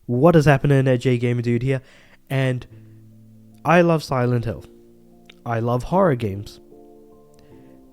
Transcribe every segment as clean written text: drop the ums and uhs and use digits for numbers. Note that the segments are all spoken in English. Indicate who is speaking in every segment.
Speaker 1: What is happening at J Gamer Dude here? And I love Silent Hill. I love horror games.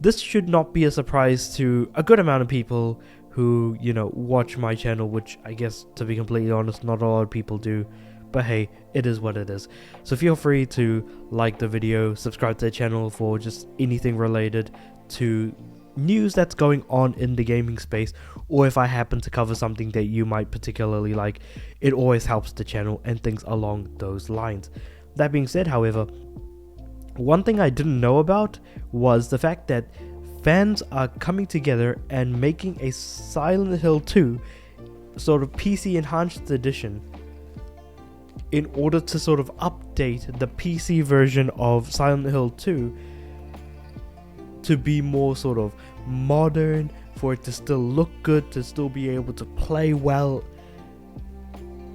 Speaker 1: This should not be a surprise to a good amount of people who, watch my channel, which I guess, to be completely honest, not a lot of people do. But hey, it is what it is. So feel free to like the video, subscribe to the channel for just anything related to news that's going on in the gaming space, or if I happen to cover something that you might particularly like, it always helps the channel and things along those lines. That being said, however, one thing I didn't know about was the fact that fans are coming together and making a Silent Hill 2 sort of PC enhanced edition in order to sort of update the PC version of Silent Hill 2 to be more sort of modern, for it to still look good, to still be able to play well.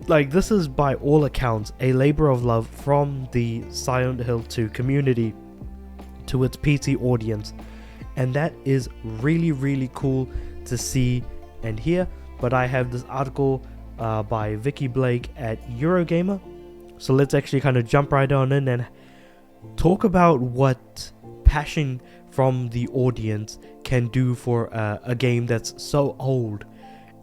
Speaker 1: Like, this is by all accounts a labor of love from the Silent Hill 2 community to its PC audience, and that is really, really cool to see and hear. But I have this article by Vicky Blake at Eurogamer, so let's actually kind of jump right on in and talk about what passion from the audience can do for a game that's so old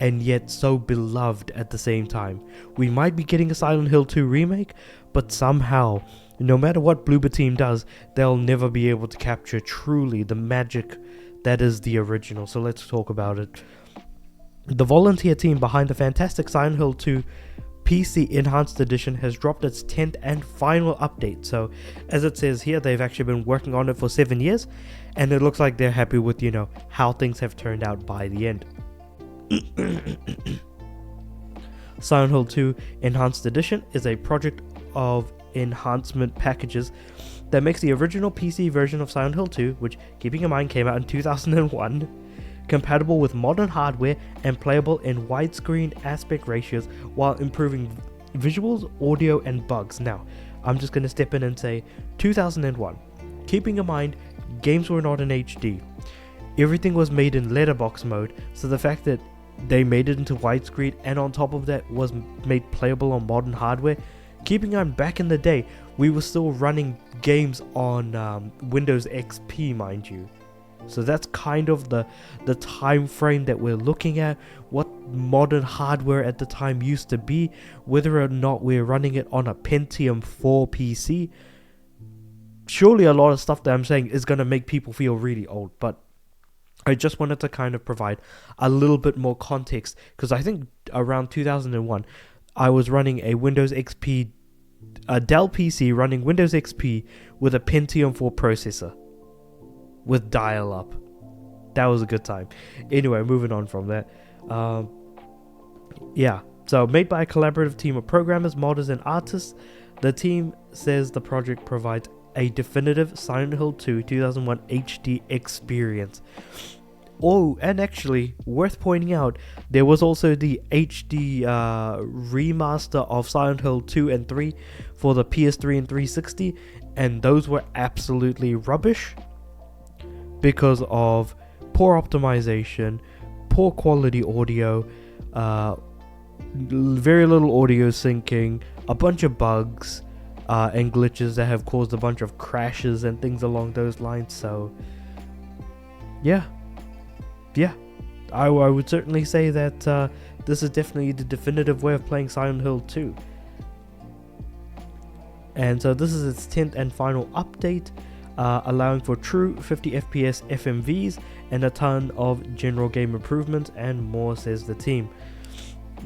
Speaker 1: and yet so beloved at the same time. We might be getting a Silent Hill 2 remake, but somehow, no matter what Bloober Team does, they'll never be able to capture truly the magic that is the original. So let's talk about it. The volunteer team behind the fantastic Silent Hill 2 PC Enhanced Edition has dropped its 10th and final update. So, as it says here, they've actually been working on it for 7 years, and it looks like they're happy with, how things have turned out by the end. Silent Hill 2 Enhanced Edition is a project of enhancement packages that makes the original PC version of Silent Hill 2, which, keeping in mind, came out in 2001, compatible with modern hardware and playable in widescreen aspect ratios while improving visuals, audio, and bugs. Now, I'm just going to step in and say 2001. Keeping in mind, games were not in HD. Everything was made in letterbox mode, so the fact that they made it into widescreen and on top of that was made playable on modern hardware. Keeping in mind, back in the day, we were still running games on Windows XP, mind you. So that's kind of the time frame that we're looking at, what modern hardware at the time used to be, whether or not we're running it on a Pentium 4 PC. Surely a lot of stuff that I'm saying is going to make people feel really old, but I just wanted to kind of provide a little bit more context, because I think around 2001, I was running a Windows XP, a Dell PC running Windows XP with a Pentium 4 processor. With dial-up. That was a good time. Anyway, moving on from that. So made by a collaborative team of programmers, modders, and artists, the team says the project provides a definitive Silent Hill 2 2001 HD experience. Oh, and actually, worth pointing out, there was also the HD remaster of Silent Hill 2 and 3 for the PS3 and 360, and those were absolutely rubbish because of poor optimization, poor quality audio, very little audio syncing, a bunch of bugs and glitches that have caused a bunch of crashes and things along those lines. So yeah, I would certainly say that this is definitely the definitive way of playing Silent Hill 2. And so this is its 10th and final update, allowing for true 50 FPS FMVs and a ton of general game improvements and more, says the team.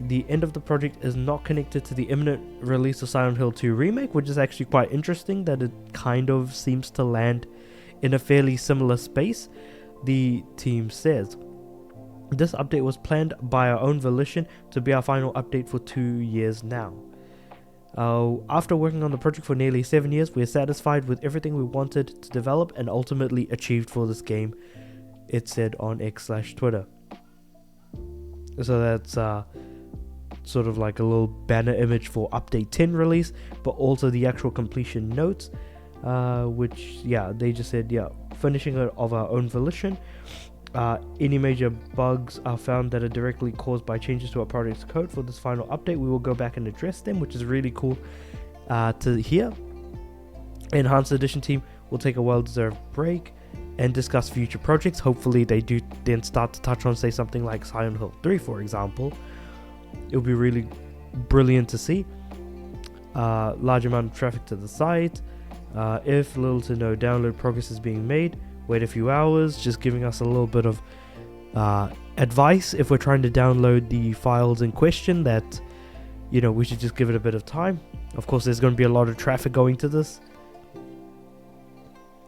Speaker 1: The end of the project is not connected to the imminent release of Silent Hill 2 Remake, which is actually quite interesting that it kind of seems to land in a fairly similar space, the team says. This update was planned by our own volition to be our final update for 2 years now. After working on the project for nearly 7 years, we are satisfied with everything we wanted to develop and ultimately achieved for this game, it said on X/Twitter. So that's sort of like a little banner image for update 10 release, but also the actual completion notes, which they just said finishing it of our own volition. Any major bugs are found that are directly caused by changes to our project's code. For this final update, we will go back and address them, which is really cool to hear. Enhanced Edition team will take a well-deserved break and discuss future projects. Hopefully they do then start to touch on, say, something like Silent Hill 3, for example. It would be really brilliant to see. Large amount of traffic to the site. If little to no download progress is being made, wait a few hours, just giving us a little bit of advice if we're trying to download the files in question, that, you know, we should just give it a bit of time. Of course, there's going to be a lot of traffic going to this.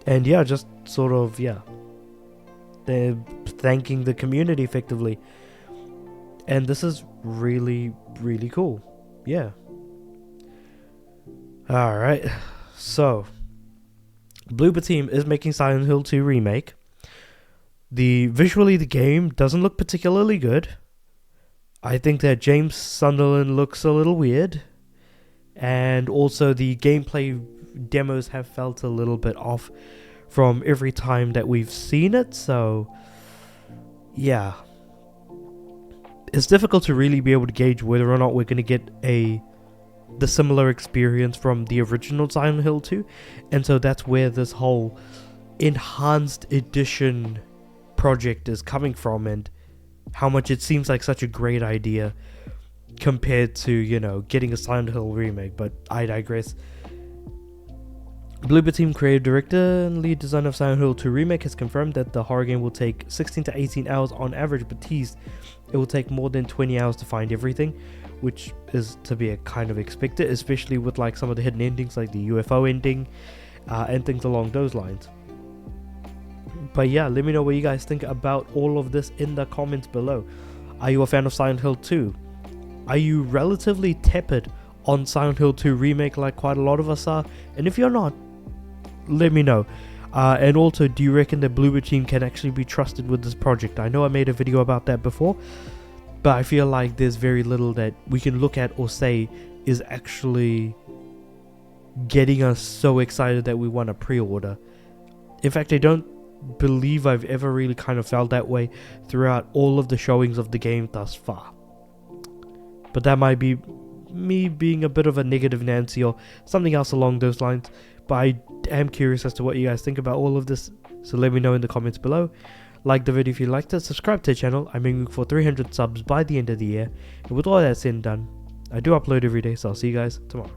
Speaker 1: And yeah, just sort of, yeah, they're thanking the community effectively. And this is really, really cool. Yeah. Alright, so Bloober Team is making Silent Hill 2 Remake. Visually, the game doesn't look particularly good. I think that James Sunderland looks a little weird. And also the gameplay demos have felt a little bit off from every time that we've seen it. So, yeah. It's difficult to really be able to gauge whether or not we're going to get the similar experience from the original Silent Hill 2. And so that's where this whole enhanced edition project is coming from, and how much it seems like such a great idea compared to, you know, getting a Silent Hill remake. But I digress. Bloober Team creative director and lead designer of Silent Hill 2 Remake has confirmed that the horror game will take 16 to 18 hours on average, but teased it will take more than 20 hours to find everything, which is to be kind of expected, especially with like some of the hidden endings like the UFO ending and things along those lines. But yeah, let me know what you guys think about all of this in the comments below. Are you a fan of Silent Hill 2? Are you relatively tepid on Silent Hill 2 Remake like quite a lot of us are? And if you're not, let me know. And also, do you reckon the Bloober Team can actually be trusted with this project? I know I made a video about that before, but I feel like there's very little that we can look at or say is actually getting us so excited that we want to pre-order. In fact, I don't believe I've ever really kind of felt that way throughout all of the showings of the game thus far. But that might be me being a bit of a negative Nancy or something else along those lines. But I am curious as to what you guys think about all of this, so let me know in the comments below. Like the video if you liked it, subscribe to the channel. I'm aiming for 300 subs by the end of the year, and with all that said and done, I do upload every day, so I'll see you guys tomorrow.